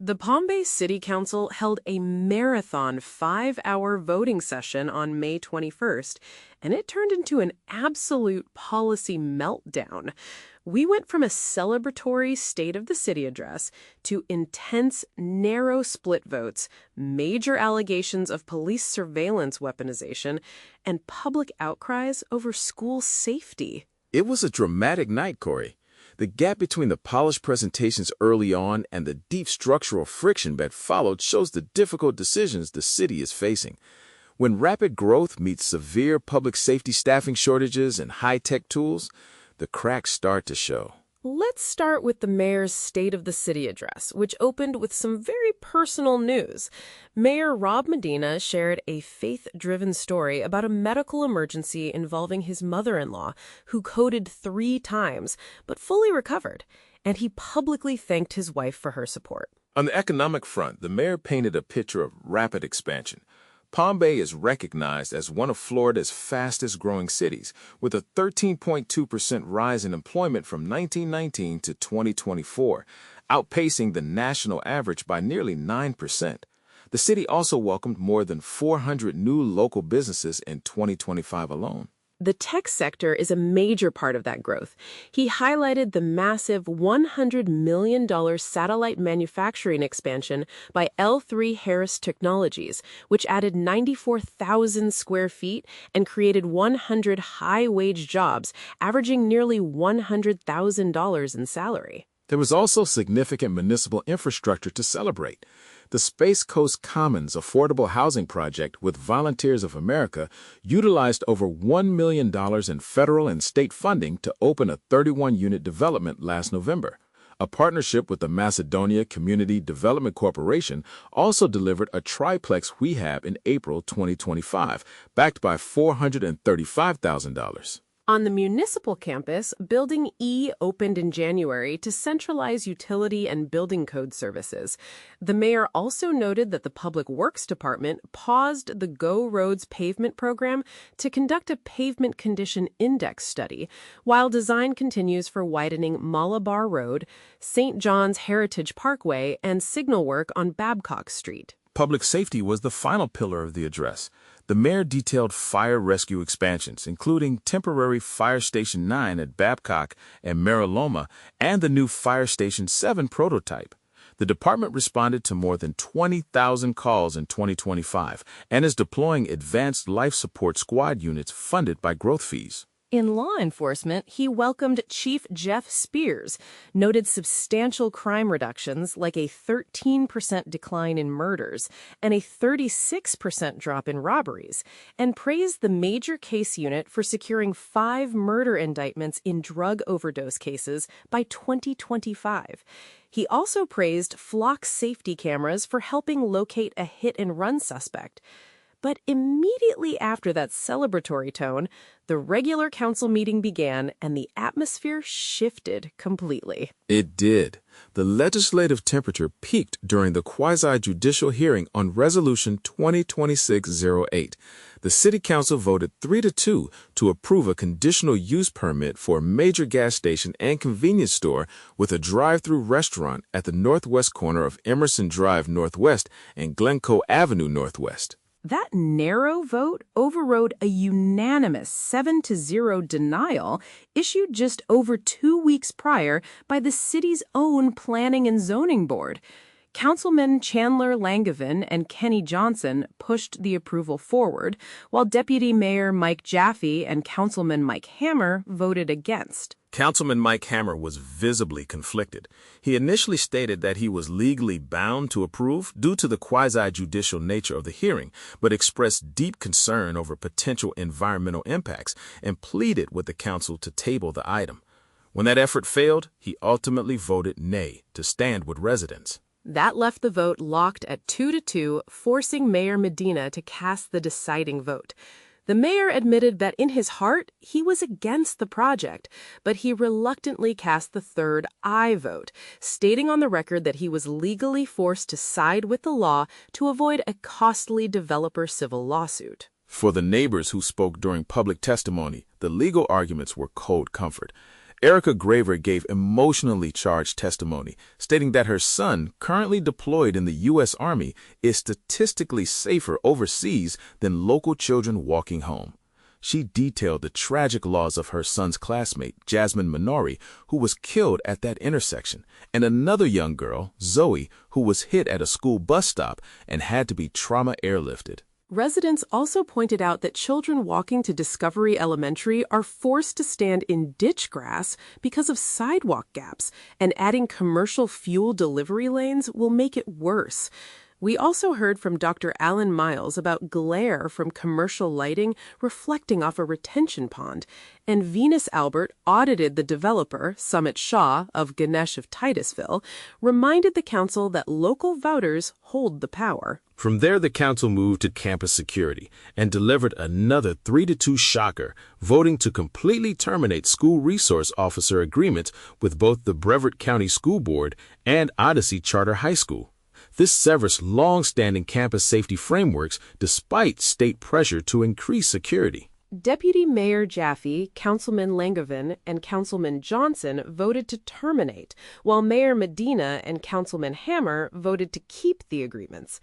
The Palm Bay City Council held a marathon 5-hour voting session on May 21st, and it turned into an absolute policy meltdown. We went from a celebratory State of the City address to intense, narrow split votes, major allegations of police surveillance weaponization, and public outcries over school safety. It was a dramatic night, Corey. The gap between the polished presentations early on and the deep structural friction that followed shows the difficult decisions the city is facing. When rapid growth meets severe public safety staffing shortages and high-tech tools, the cracks start to show. Let's start with the mayor's State of the City address, which opened with some very personal news. Mayor Rob Medina shared a faith-driven story about a medical emergency involving his mother-in-law, who coded 3 times, but fully recovered, and he publicly thanked his wife for her support. On the economic front, the mayor painted a picture of rapid expansion. Palm Bay is recognized as one of Florida's fastest-growing cities, with a 13.2% rise in employment from 1919 to 2024, outpacing the national average by nearly 9%. The city also welcomed more than 400 new local businesses in 2025 alone. The tech sector is a major part of that growth. He highlighted the massive $100 million satellite manufacturing expansion by L3 Harris Technologies, which added 94,000 square feet and created 100 high-wage jobs, averaging nearly $100,000 in salary. There was also significant municipal infrastructure to celebrate. The Space Coast Commons affordable housing project with Volunteers of America utilized over $1 million in federal and state funding to open a 31-unit development last November. A partnership with the Macedonia Community Development Corporation also delivered a triplex rehab in April 2025, backed by $435,000. On the municipal campus, Building E opened in January to centralize utility and building code services. The mayor also noted that the Public Works Department paused the Go Roads pavement program to conduct a pavement condition index study, while design continues for widening Malabar Road, St. John's Heritage Parkway, and signal work on Babcock Street. Public safety was the final pillar of the address. The mayor detailed fire rescue expansions, including temporary Fire Station 9 at Babcock and Mariloma and the new Fire Station 7 prototype. The department responded to more than 20,000 calls in 2025 and is deploying advanced life support squad units funded by growth fees. In law enforcement, he welcomed Chief Jeff Spears, noted substantial crime reductions like a 13% decline in murders and a 36% drop in robberies, and praised the major case unit for securing 5 murder indictments in drug overdose cases by 2025. He also praised Flock safety cameras for helping locate a hit-and-run suspect. But immediately after that celebratory tone, the regular council meeting began and the atmosphere shifted completely. It did. The legislative temperature peaked during the quasi-judicial hearing on Resolution 2026-08. The City Council voted 3-2 to approve a conditional use permit for a major gas station and convenience store with a drive-through restaurant at the northwest corner of Emerson Drive Northwest and Glencoe Avenue Northwest. That narrow vote overrode a unanimous 7-0 denial issued just over 2 weeks prior by the city's own Planning and Zoning Board. Councilmen Chandler Langevin and Kenny Johnson pushed the approval forward, while Deputy Mayor Mike Jaffe and Councilman Mike Hammer voted against. Councilman Mike Hammer was visibly conflicted. He initially stated that he was legally bound to approve due to the quasi-judicial nature of the hearing, but expressed deep concern over potential environmental impacts and pleaded with the council to table the item. When that effort failed, he ultimately voted nay to stand with residents. That left the vote locked at 2-2, forcing Mayor Medina to cast the deciding vote. The mayor admitted that in his heart, he was against the project, but he reluctantly cast the third aye vote, stating on the record that he was legally forced to side with the law to avoid a costly developer civil lawsuit. For the neighbors who spoke during public testimony, the legal arguments were cold comfort. Erica Graver gave emotionally charged testimony, stating that her son, currently deployed in the U.S. Army, is statistically safer overseas than local children walking home. She detailed the tragic loss of her son's classmate, Jasmine Minori, who was killed at that intersection, and another young girl, Zoe, who was hit at a school bus stop and had to be trauma airlifted. Residents also pointed out that children walking to Discovery Elementary are forced to stand in ditch grass because of sidewalk gaps, and adding commercial fuel delivery lanes will make it worse. We also heard from Dr. Alan Miles about glare from commercial lighting reflecting off a retention pond, and Venus Albert audited the developer, Summit Shaw of Ganesh of Titusville, reminded the council that local voters hold the power. From there, the council moved to campus security and delivered another 3-2 shocker, voting to completely terminate school resource officer agreements with both the Brevard County School Board and Odyssey Charter High School. This severs long-standing campus safety frameworks despite state pressure to increase security. Deputy Mayor Jaffe, Councilman Langevin, and Councilman Johnson voted to terminate, while Mayor Medina and Councilman Hammer voted to keep the agreements.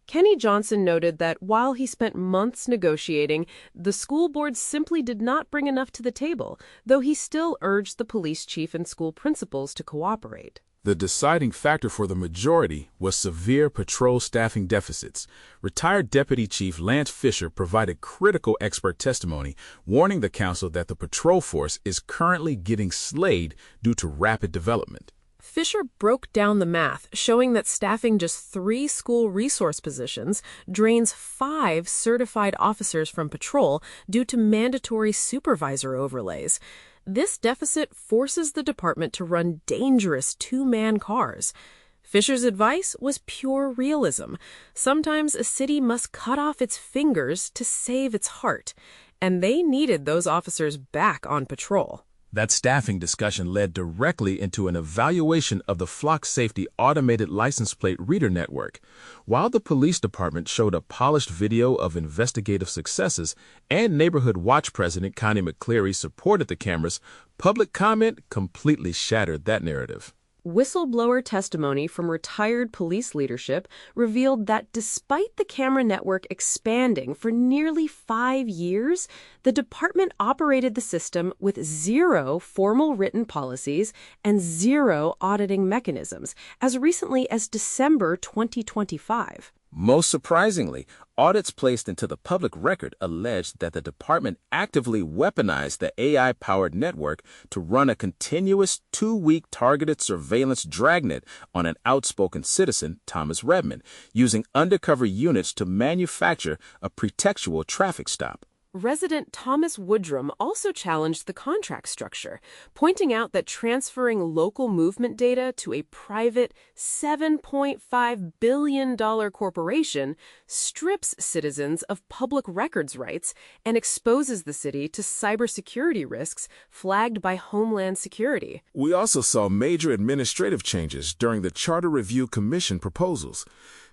Kenny Johnson noted that while he spent months negotiating, the school board simply did not bring enough to the table, though he still urged the police chief and school principals to cooperate. The deciding factor for the majority was severe patrol staffing deficits. Retired Deputy Chief Lance Fisher provided critical expert testimony, warning the council that the patrol force is currently getting slayed due to rapid development. Fisher broke down the math, showing that staffing just 3 school resource positions drains 5 certified officers from patrol due to mandatory supervisor overlays. This deficit forces the department to run dangerous 2-man cars. Fisher's advice was pure realism. Sometimes a city must cut off its fingers to save its heart, and they needed those officers back on patrol. That staffing discussion led directly into an evaluation of the Flock Safety automated license plate reader network. While the police department showed a polished video of investigative successes and Neighborhood Watch President Connie McCleary supported the cameras, public comment completely shattered that narrative. Whistleblower testimony from retired police leadership revealed that despite the camera network expanding for nearly 5 years, the department operated the system with 0 formal written policies and 0 auditing mechanisms, as recently as December 2025. Most surprisingly, audits placed into the public record alleged that the department actively weaponized the AI-powered network to run a continuous 2-week targeted surveillance dragnet on an outspoken citizen, Thomas Redmond, using undercover units to manufacture a pretextual traffic stop. Resident Thomas Woodrum also challenged the contract structure, pointing out that transferring local movement data to a private $7.5 billion corporation strips citizens of public records rights and exposes the city to cybersecurity risks flagged by Homeland Security. We also saw major administrative changes during the Charter Review Commission proposals.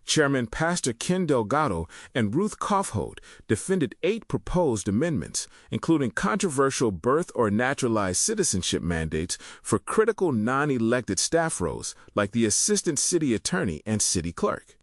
Chairman Pastor Ken Delgado and Ruth Kaufhold defended 8 proposed amendments, including controversial birth or naturalized citizenship mandates for critical non-elected staff roles, like the assistant city attorney and city clerk.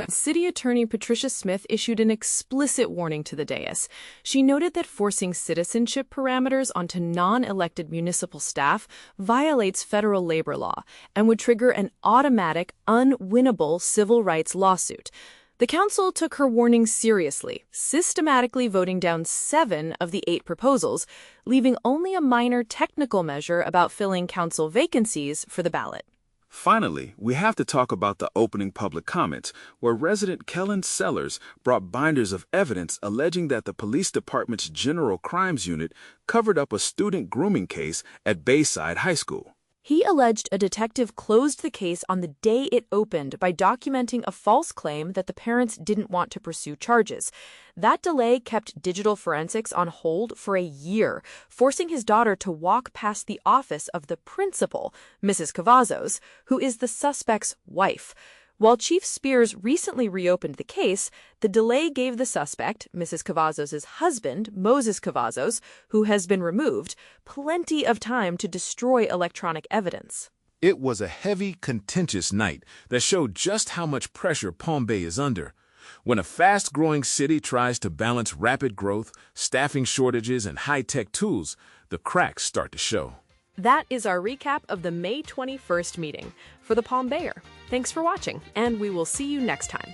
City Attorney Patricia Smith issued an explicit warning to the dais. She noted that forcing citizenship parameters onto non-elected municipal staff violates federal labor law and would trigger an automatic, unwinnable civil rights lawsuit. The council took her warning seriously, systematically voting down 7 of the 8 proposals, leaving only a minor technical measure about filling council vacancies for the ballot. Finally, we have to talk about the opening public comments, where resident Kellen Sellers brought binders of evidence alleging that the police department's General Crimes Unit covered up a student grooming case at Bayside High School. He alleged a detective closed the case on the day it opened by documenting a false claim that the parents didn't want to pursue charges. That delay kept digital forensics on hold for a year, forcing his daughter to walk past the office of the principal, Mrs. Cavazos, who is the suspect's wife. While Chief Spears recently reopened the case, the delay gave the suspect, Mrs. Cavazos' husband, Moses Cavazos, who has been removed, plenty of time to destroy electronic evidence. It was a heavy, contentious night that showed just how much pressure Palm Bay is under. When a fast-growing city tries to balance rapid growth, staffing shortages, and high-tech tools, the cracks start to show. That is our recap of the May 21st meeting for the Palm Bayer. Thanks for watching, and we will see you next time.